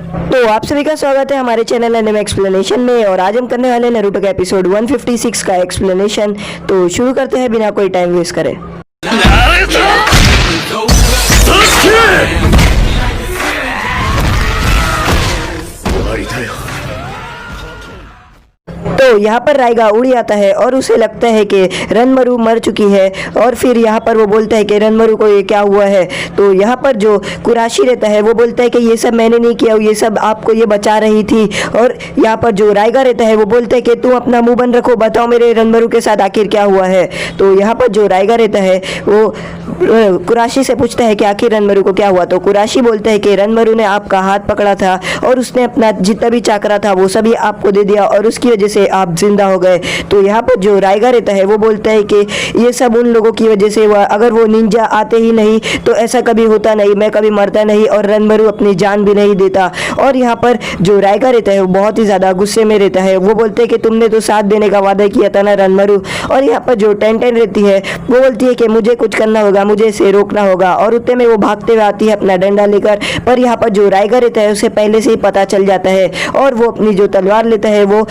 तो आप सभी का स्वागत है हमारे चैनल एनिमे एक्सप्लेनेशन में। और आज हम करने वाले नारुतो का एपिसोड 156 का एक्सप्लेनेशन। तो शुरू करते हैं बिना कोई टाइम वेस्ट करे। तो यहाँ पर राइगा उड़ आता है और उसे लगता है कि रनमरु मर चुकी है। और फिर यहाँ पर वो बोलता है कि रनमरु को ये क्या हुआ है। तो यहाँ पर जो कुराशी रहता है वो बोलता है कि ये सब मैंने नहीं किया, ये सब आपको ये बचा रही थी। और यहाँ पर जो राइगा रहता है वो बोलता है कि तुम अपना मुंह बंद रखो, बताओ मेरे रनमरु के साथ आखिर क्या हुआ है। तो यहाँ पर जो राइगा रहता है वो कुराशी से पूछता है कि आखिर रनमरु को क्या हुआ। तो कुराशी बोलता है कि रनमरु ने आपका हाथ पकड़ा था और उसने अपना जितना भी चाकरा था वो सभी आपको दे दिया और उसकी वजह से आप जिंदा हो गए। तो यहाँ पर जो राइगा रहता है वो बोलता है कि ये सब उन लोगों की वजह से हुआ, अगर वो निंजा आते ही नहीं तो ऐसा कभी होता नहीं, मैं कभी मरता नहीं और रनमरु अपनी जान भी नहीं देता। और यहाँ पर जो राइगा रहता है वो बहुत ही ज़्यादा गुस्से में रहता है। वो बोलते हैं कि तुमने तो साथ देने का वादा किया था ना रनमरु। और यहाँ पर जो टेंटेन रहती है वो बोलती है कि मुझे कुछ करना होगा, मुझे इसे रोकना होगा। और उतने में वो भागते हुए आती है अपना डंडा लेकर। पर यहाँ पर जो राइगा रहता है उसे पहले से ही पता चल जाता है और वो अपनी जो तलवार लेता है वो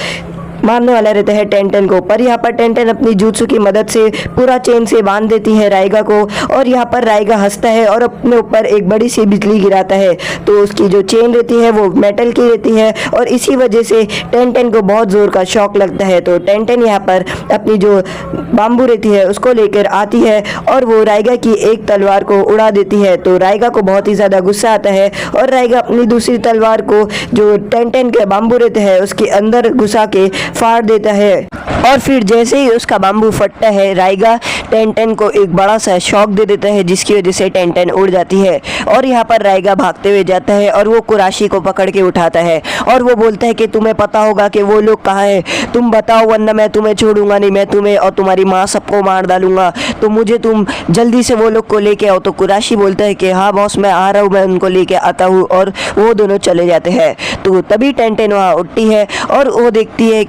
मारने वाला रहता है टेंटेन को। पर यहाँ पर टेंटेन अपनी jutsu की मदद से पूरा चेन से बांध देती है राइगा को। और यहाँ पर राइगा हंसता है और अपने ऊपर एक बड़ी सी बिजली गिराता है। तो उसकी जो चेन रहती है वो मेटल की रहती है और इसी वजह से टेंटेन को बहुत जोर का शॉक लगता है। तो टेंटेन यहाँ पर अपनी जो बाम्बू रहती है उसको लेकर आती है और वो राइगा की एक तलवार को उड़ा देती है। तो राइगा को बहुत ही ज़्यादा गुस्सा आता है और राइगा अपनी दूसरी तलवार को जो टेंटेन के बाम्बू रहते हैं उसके अंदर घुसा के फाड़ देता है। और फिर जैसे ही उसका बाम्बू फटता है राइगा टेंटेन को एक बड़ा सा शॉक दे देता है जिसकी वजह से टेंटेन उड़ जाती है। और यहाँ पर राइगा भागते हुए जाता है और वो कुराशी को पकड़ के उठाता है और वो बोलता है कि तुम्हें पता होगा कि वो लोग कहाँ हैं, तुम बताओ वरना मैं तुम्हें छोड़ूंगा नहीं, मैं तुम्हें और तुम्हारी माँ सबको मार डालूंगा, तो मुझे तुम जल्दी से वो लोग को लेके आओ। तो कुराशी बोलता है कि हाँ बॉस मैं आ रहा हूँ, मैं उनको लेके आता हूँ। और वो दोनों चले जाते हैं। तो तभी टेंटेन वहाँ उठती है और वो देखती है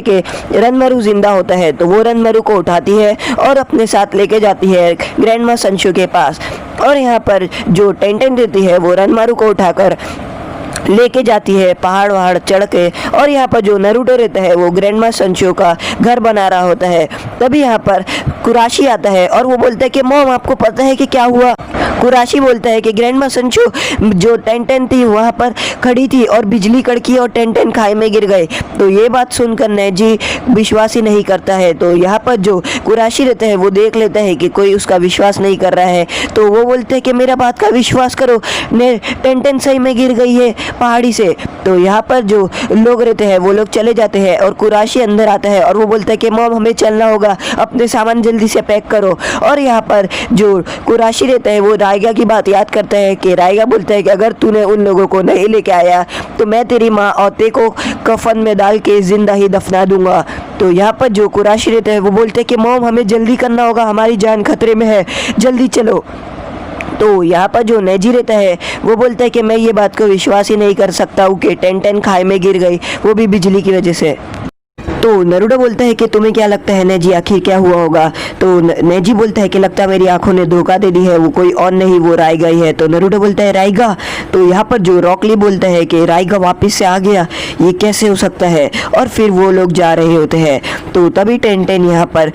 कि रनमरु जिंदा होता है। तो वो रनमरु को उठाती है और अपने साथ लेके जाती है ग्रैंडमा संशु के पास। और यहाँ पर जो टेंटेन रहती है वो रनमरु को उठाकर लेके जाती है पहाड़ चढ़ के। और यहाँ पर जो नारुतो रहता है वो ग्रैंडमा संशु का घर बना रहा होता है। तभी यहाँ पर कुराशी आता है और वो बोलता है कि मॉम आपको पता है कि क्या हुआ। कुराशी बोलता है कि ग्रैंडमा संशु जो टेंटेन थी वहाँ पर खड़ी थी और बिजली कड़की और टेंटेन खाई में गिर गए। तो ये बात सुनकर नेजी विश्वास ही नहीं करता है। तो यहाँ पर जो कुराशी रहता है वो देख लेता है कि कोई उसका विश्वास नहीं कर रहा है। तो वो बोलते हैं कि मेरा बात का विश्वास करो, टेंटेन सही में गिर गई है पहाड़ी से। तो यहाँ पर जो लोग रहते हैं वो लोग चले जाते हैं और कुराशी अंदर आता है और वो बोलता है कि मॉम हमें चलना होगा, अपने सामान जल्दी से पैक करो। और यहाँ पर जो कुराशी रहता है वो राइगा की बात याद करता है कि राइगा बोलता है कि अगर तूने उन लोगों को नहीं लेके आया तो मैं तेरी माँ और ते को कफन में डाल के जिंदा ही दफना दूंगा। तो यहाँ पर जो कुराशी रहता है वो बोलते हैं कि मॉम हमें जल्दी करना होगा, हमारी जान खतरे में है, जल्दी चलो। तो यहाँ पर जो नेजी रहता है वो बोलता है कि मैं ये बात को विश्वास ही नहीं कर सकता हूँ कि टेंटेन खाई में गिर गई, वो भी बिजली की वजह से। तो नारुतो बोलता है कि तुम्हें क्या लगता है नेजी आखिर क्या हुआ होगा। तो नेजी बोलता है कि लगता है मेरी आंखों ने धोखा दे दी है, वो कोई और नहीं वो राइगा ही है। तो नारुतो बोलता है राइगा। तो यहाँ पर जो रॉकली बोलता है कि राइगा वापस से आ गया, ये कैसे हो सकता है। और फिर वो लोग जा रहे होते हैं। तो तभी टेंटेन यहाँ पर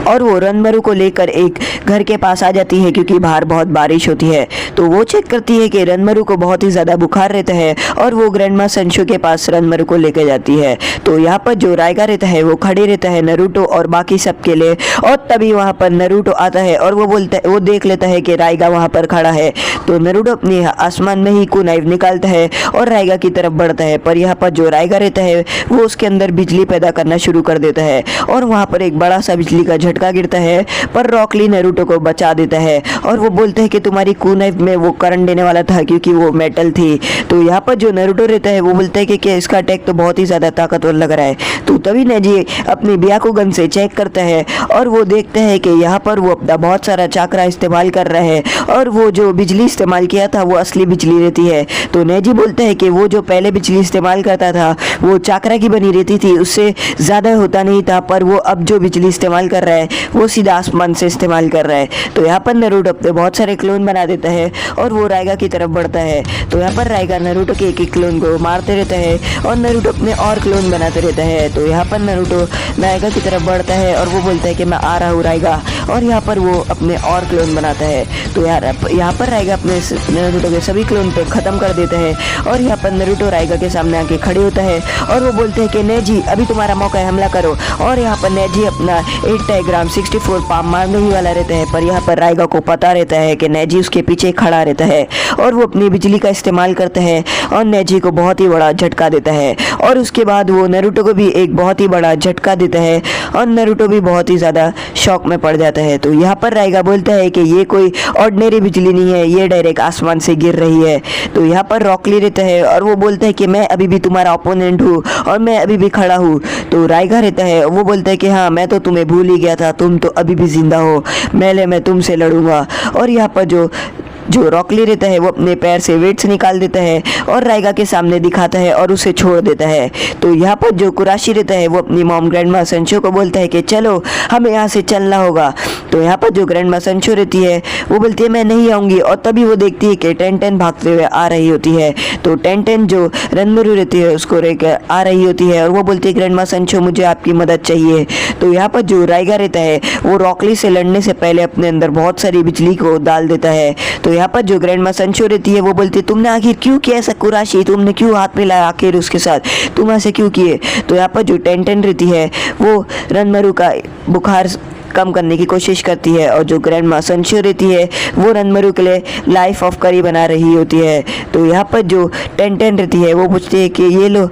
और वो रनमरु को लेकर एक घर के पास आ जाती है क्योंकि बाहर बहुत बारिश होती है। तो वो चेक करती है कि रनमरु को बहुत ही ज़्यादा बुखार रहता है और वो ग्रैंडमा संशु के पास रनमरु को लेकर जाती है। तो यहाँ पर जो राइगा रहता है वो खड़े रहता है नारुतो और बाकी सब के लिए। और तभी वहाँ पर नारुतो आता है और वो देख लेता है कि राइगा वहाँ पर खड़ा है। तो नारुतो अपनी आसमान में ही कुनाइव निकालता है और राइगा की तरफ बढ़ता है। पर यहाँ पर जो राइगा रहता है वो उसके अंदर बिजली पैदा करना शुरू कर देता है और वहाँ पर एक बड़ा सा बिजली का झटका गिरता है। पर रॉकली नारुतो को बचा देता है और वो बोलते हैं कि तुम्हारी कुनाइव में वो करंट देने वाला था क्योंकि वो मेटल थी। तो यहाँ पर जो नारुतो रहता है वो बोलता है कि इसका अटैक तो बहुत ही ज़्यादा ताकतवर लग रहा है। तो तभी नेजी अपनी बियाकू गन से चेक करता है और वो देखते हैं कि यहाँ पर वो अपना बहुत सारा चाकरा इस्तेमाल कर रहा है और वो जो बिजली इस्तेमाल किया था वो असली बिजली रहती है। तो नेजी बोलता है कि वो जो पहले बिजली इस्तेमाल करता था वो चाकरा की बनी रहती थी, उससे ज़्यादा होता नहीं था, पर वो अब जो बिजली इस्तेमाल कर रहा है वो सीधा आसमान से इस्तेमाल कर रहा है। तो यहाँ पर नारुतो अपने बहुत सारे क्लोन बना देता है और वो राइगा की तरफ बढ़ता है। तो यहाँ पर राइगा नारुतो के एक क्लोन को मारते रहता है और नारुतो अपने और क्लोन बनाते रहता है। तो यहाँ पर नारुतो राइगा की तरफ बढ़ता है और वो बोलता है कि मैं आ रहा हूँ राइगा, और यहाँ पर वो अपने और क्लोन बनाता है। तो यहाँ पर राइगा अपने नारुतो के सभी क्लोन पे ख़त्म कर देता है और यहाँ पर नारुतो राइगा के सामने आके खड़े होता है और वो बोलते हैं कि नेजी अभी तुम्हारा मौका है, हमला करो। और यहाँ पर नेजी अपना 8 टाइग्राम 64 पाम मारने ही वाला रहता है, पर यहाँ पर राइगा को पता रहता है कि नेजी उसके पीछे खड़ा रहता है और वो अपनी बिजली का इस्तेमाल करता है और नेजी को बहुत ही बड़ा झटका देता है। और उसके बाद वो नारुतो को भी एक बहुत ही बड़ा झटका देता है और नारुतो भी बहुत ही ज़्यादा शॉक में पड़ जाता है। तो यहाँ पर राइगा बोलता है कि ये कोई ऑर्डिनरी बिजली नहीं है, ये डायरेक्ट आसमान से गिर रही है। तो यहाँ पर रॉक ली रहता है और वो बोलता है कि मैं अभी भी तुम्हारा ओपोनेंट हूँ और मैं अभी भी खड़ा हूँ। तो राइगा रहता है, वो बोलता है कि हाँ मैं तो तुम्हें भूल ही गया था, तुम तो अभी भी जिंदा हो, मैं तुमसे लड़ूंगा। और यहाँ पर जो रॉकली रहता है वो अपने पैर से वेट्स निकाल देता है और राइगा के सामने दिखाता है और उसे छोड़ देता है। तो यहाँ पर जो कुराशी रहता है वो अपनी मॉम ग्रैंडमा संशो को बोलता है कि चलो हमें यहाँ से चलना होगा। तो यहाँ पर जो ग्रैंडमा संशो रहती है वो बोलती है मैं नहीं आऊँगी, और तभी वो देखती है कि टेंटेन भागते हुए आ रही होती है। तो टेंटेन जो रनमरू रहती है उसको लेकर आ रही होती है और वो बोलती है ग्रैंडमा संशो मुझे आपकी मदद चाहिए। तो यहाँ पर जो राइगा रहता है वो रॉकली से लड़ने से पहले अपने अंदर बहुत सारी बिजली को डाल देता है। तो यहाँ पर जो ग्रैंडमा संशो रहती है वो बोलती है तुमने आखिर क्यों किया ऐसा कुराशी, तुमने क्यों हाथ मिलाया आखिर उसके साथ, तुम ऐसे क्यों किए। तो यहाँ पर जो टेंटेन रहती है वो रनमरू का बुखार कम करने की कोशिश करती है और जो ग्रैंडमा संशो रहती है वो रनमरू के लिए लाइफ ऑफ करी बना रही होती है। तो यहाँ पर जो टेंटेन रहती है वो पूछती है कि ये लो,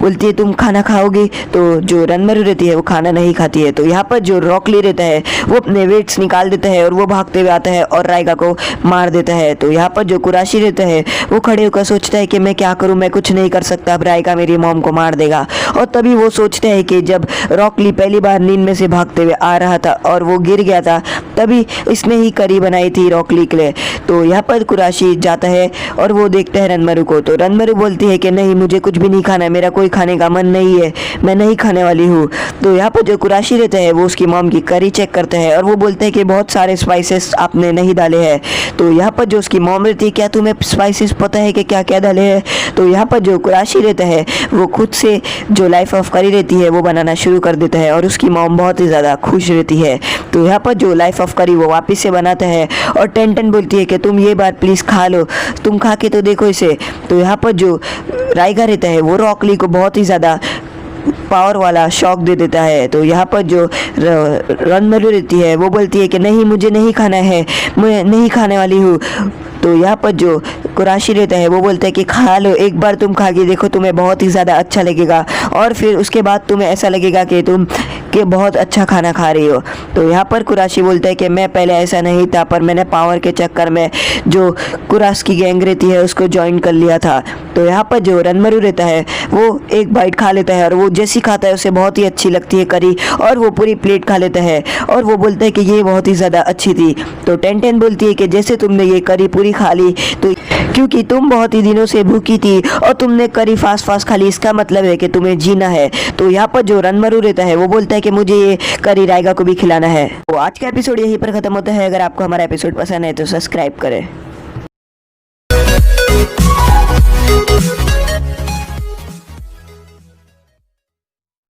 बोलती है तुम खाना खाओगी। तो जो रनमरू रहती है वो खाना नहीं खाती है। तो यहाँ पर जो रॉकली रहता है वो अपने वेट्स निकाल देता है और वो भागते हुए आता है और राइगा को मार देता है। तो यहाँ पर जो कुराशी रहता है वो खड़े होकर सोचता है कि मैं क्या करूँ, मैं कुछ नहीं कर सकता, अब राइगा मेरी मॉम को मार देगा। और तभी वो सोचता है कि जब रॉकली पहली बार नींद में से भागते हुए आ रहा था और वो गिर गया था तभी इसने ही करी बनाई थी रॉकली के लिए। तो यहाँ पर कुराशी जाता है और वो देखता है रनमरू को। तो रनमरू बोलती है कि नहीं मुझे कुछ भी नहीं खाना है, मेरा कोई खाने का मन नहीं है, मैं नहीं खाने वाली हूँ। तो यहाँ पर जो कुराशी रहता है वो उसकी मॉम की करी चेक करता है और वो बोलता है कि बहुत सारे स्पाइसेस आपने नहीं डाले हैं। तो यहाँ पर जो उसकी मॉम रहती है क्या तुम्हें स्पाइसेस पता है कि क्या क्या डाले हैं। तो यहाँ पर जो कुराशी रहता है वो खुद से जो लाइफ ऑफ करी रहती है वो बनाना शुरू कर देता है और उसकी मॉम बहुत ही ज़्यादा खुश रहती है। तो यहाँ पर जो लाइफ ऑफ करी वो वापस से बनाता है और टेंटेन बोलती है कि तुम ये बार प्लीज़ खा लो, तुम खा के तो देखो इसे। तो यहाँ पर जो राइगा रहता है वो रॉकली को बहुत ही ज़्यादा पावर वाला शॉक दे देता है। तो यहाँ पर जो रनमरू रहती है वो बोलती है कि नहीं मुझे नहीं खाना है, मैं नहीं खाने वाली हूँ। तो यहाँ पर जो कुराशी रहता है वो बोलता है कि खा लो, एक बार तुम खा के देखो, तुम्हें बहुत ही ज़्यादा अच्छा लगेगा और फिर उसके बाद तुम्हें ऐसा लगेगा कि तुम बहुत अच्छा खाना खा रही हो। तो यहाँ पर कुराशी बोलता है कि मैं पहले ऐसा नहीं था, पर मैंने पावर के चक्कर में जो कुराश की गैंग रहती है उसको ज्वाइन कर लिया था। तो यहाँ पर जो रनमरू रहता है वो एक बाइट खा लेता है और वो जैसी खाता है उसे बहुत ही अच्छी लगती है करी और वो पूरी प्लेट खा लेता है और वो बोलता है कि ये बहुत ही ज़्यादा अच्छी थी। तो टेंटेन बोलती है कि जैसे तुमने ये करी पूरी खा ली तो क्योंकि तुम बहुत ही दिनों से भूखी थी और तुमने करी फास्ट खा ली, इसका मतलब है कि तुम्हें जीना है। तो यहाँ पर जो रनमरू रहता है वो बोलता है कि मुझे ये करी राइगा को भी खिलाना है। तो आज का एपिसोड यहीं पर खत्म होता है। अगर आपको हमारा एपिसोड पसंद है तो सब्सक्राइब करें।